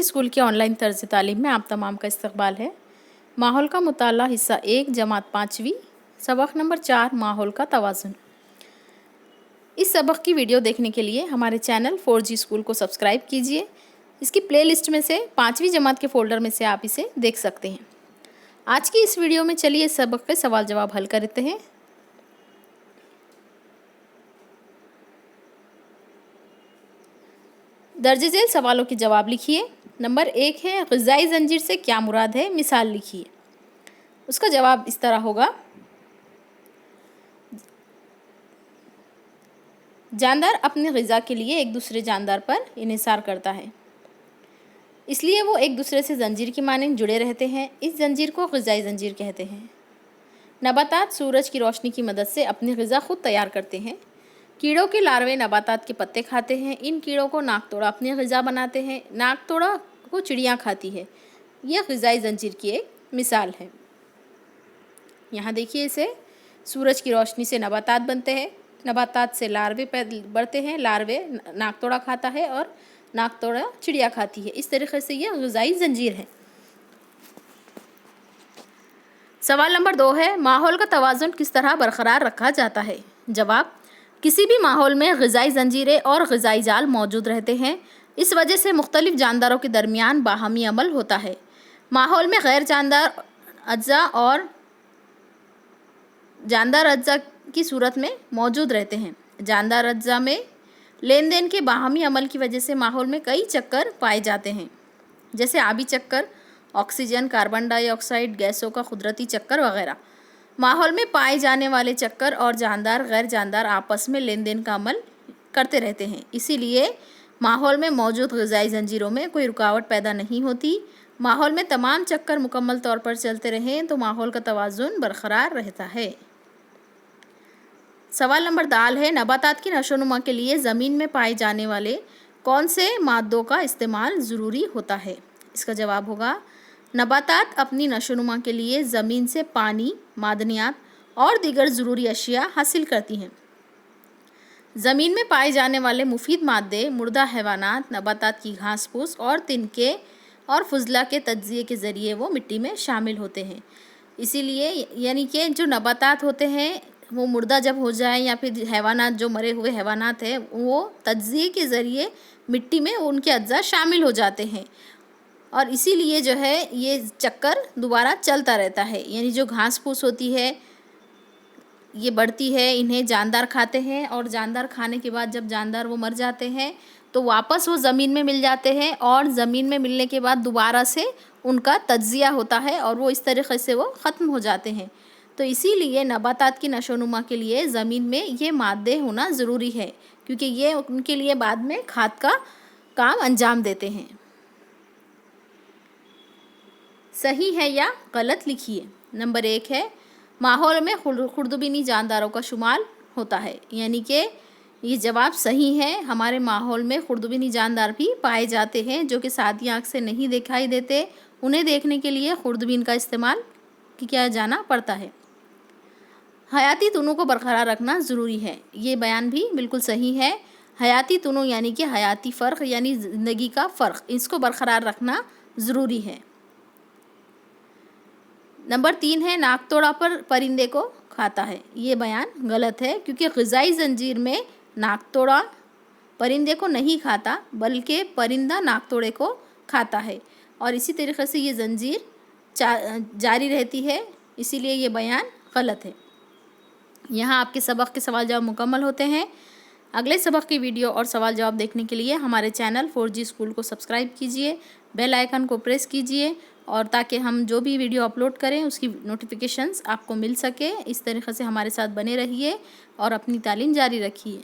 School के online तर्ज तालीम में आप तमाम का इस्तकबाल है। माहौल का मुताला हिस्सा 1 जमात 5वीं सबक नंबर 4 माहौल का तवाज़ुन। इस सबक की वीडियो देखने के लिए हमारे चैनल 4G स्कूल को सब्सक्राइब कीजिए। इसकी प्लेलिस्ट में से 5वीं जमात के फ़ोल्डर में से आप इसे देख सकते हैं। आज की इस वीडियो में चलिए इस सबक के सवाल जवाब हल करते हैं। दर्ज झेल सवालों के जवाब लिखिए। नंबर 1 है ग़िज़ाई ज़ंजीर से क्या मुराद है, मिसाल लिखिए। उसका जवाब इस तरह होगा, जानदार अपने ग़िज़ा के लिए एक दूसरे जानदार पर इन्हिसार करता है, इसलिए वो एक दूसरे से ज़ंजीर की मानिंद जुड़े रहते हैं। इस ज़ंजीर को ग़िज़ाई ज़ंजीर कहते हैं। नबातात सूरज की रोशनी की मदद से अपनी ग़िज़ा खुद तैयार करते हैं। कीड़ों के लार्वे नबातात के पत्ते खाते हैं। इन कीड़ों को नाकतोड़ा अपनी ग़िज़ा बनाते हैं। नाकतोड़ा को चिड़ियाँ खाती है। यह ग़िज़ाई ज़ंजीर की एक मिसाल है। यहाँ देखिए, इसे सूरज की रोशनी से नबातात बनते हैं, नबातात से लार्वे बढ़ते हैं, लार्वे नाकतोड़ा खाता है और नाकतोड़ा चिड़िया खाती है। इस तरीके से यह ग़िज़ाई ज़ंजीर है। सवाल नंबर 2 है माहौल का तवाज़ुन किस तरह बरकरार रखा जाता है। जवाब, किसी भी माहौल में ग़िज़ाई ज़ंजीरें और ग़िज़ाई जाल मौजूद रहते हैं। इस वजह से मुख्तलिफ़ जानदारों के दरमियान बाहमी अमल होता है। माहौल में गैर जानदार अज्जा और जानदार अज्जा की सूरत में मौजूद रहते हैं। जानदार अज्जा में लेन देन के बाहमी अमल की वजह से माहौल में कई चक्कर पाए जाते हैं, जैसे आबी चक्कर, ऑक्सीजन, कार्बन डाइऑक्साइड गैसों का कुदरती चक्कर वगैरह। माहौल में पाए जाने वाले चक्कर और जानदार गैर जानदार आपस में लेन देन का अमल करते रहते हैं। इसीलिए माहौल में मौजूद ग़िज़ाई ज़ंजीरों में कोई रुकावट पैदा नहीं होती। माहौल में तमाम चक्कर मुकम्मल तौर पर चलते रहें तो माहौल का तवाज़ुन बरकरार रहता है। सवाल नंबर 4 है नबातात की नशोनुमा के लिए ज़मीन में पाए जाने वाले कौन से मादों का इस्तेमाल ज़रूरी होता है। इसका जवाब होगा, नबातात अपनी नशोनुमा के लिए ज़मीन से पानी, मादनियात और दीगर ज़रूरी अशिया हासिल करती हैं। ज़मीन में पाए जाने वाले मुफीद मादे मुर्दा हैवानात, नबातात की घास फूस और तिनके और फुजला के तज्ज़िये के ज़रिए वो मिट्टी में शामिल होते हैं। इसीलिए यानी कि जो नबातात होते हैं वो मुर्दा जब हो जाए या फिर हैवानात जो मरे हुए हैवानात हैं वो तज्ज़िये के ज़रिए मिट्टी में उनके अज्जा शामिल हो जाते हैं और इसीलिए जो है ये चक्कर दोबारा चलता रहता है। यानी जो घास फूस होती है ये बढ़ती है, इन्हें जानदार खाते हैं और जानदार खाने के बाद जब जानदार वो मर जाते हैं तो वापस वो ज़मीन में मिल जाते हैं और ज़मीन में मिलने के बाद दोबारा से उनका तज्ज़िया होता है और वो इस तरीक़े से वो ख़त्म हो जाते हैं। तो इसीलिए नबातात की नशोनुमा के लिए ज़मीन में ये मादे होना ज़रूरी है, क्योंकि ये उनके लिए बाद में खाद का काम अंजाम देते हैं। सही है या गलत लिखिए। नंबर 1 है माहौल में खुर्दबीनी जानदारों का शुमार होता है, यानी कि ये जवाब सही है। हमारे माहौल में खुर्दबीनी जानदार भी पाए जाते हैं जो कि सादी आँख से नहीं दिखाई देते। उन्हें देखने के लिए खुर्दबीन का इस्तेमाल किया जाना पड़ता है। हयाती तनों को बरकरार रखना ज़रूरी है, ये बयान भी बिल्कुल सही है। हयाती तनों यानी कि हयाती फ़र्क यानी ज़िंदगी का फ़र्क, इसको बरकरार रखना ज़रूरी है। नंबर 3 है नाकतोड़ा पर परिंदे को खाता है। ये बयान गलत है, क्योंकि ग़िज़ाई ज़ंजीर में नाकतोड़ा परिंदे को नहीं खाता बल्कि परिंदा नाकतोड़े को खाता है और इसी तरीक़े से ये ज़ंजीर जारी रहती है, इसीलिए ये बयान गलत है। यहाँ आपके सबक के सवाल जवाब मुकम्मल होते हैं। अगले सबक की वीडियो और सवाल जवाब देखने के लिए हमारे चैनल 4G स्कूल को सब्सक्राइब कीजिए, बेल आइकन को प्रेस कीजिए और ताकि हम जो भी वीडियो अपलोड करें उसकी नोटिफिकेशंस आपको मिल सके। इस तरीक़े से हमारे साथ बने रहिए और अपनी तालीम जारी रखिए।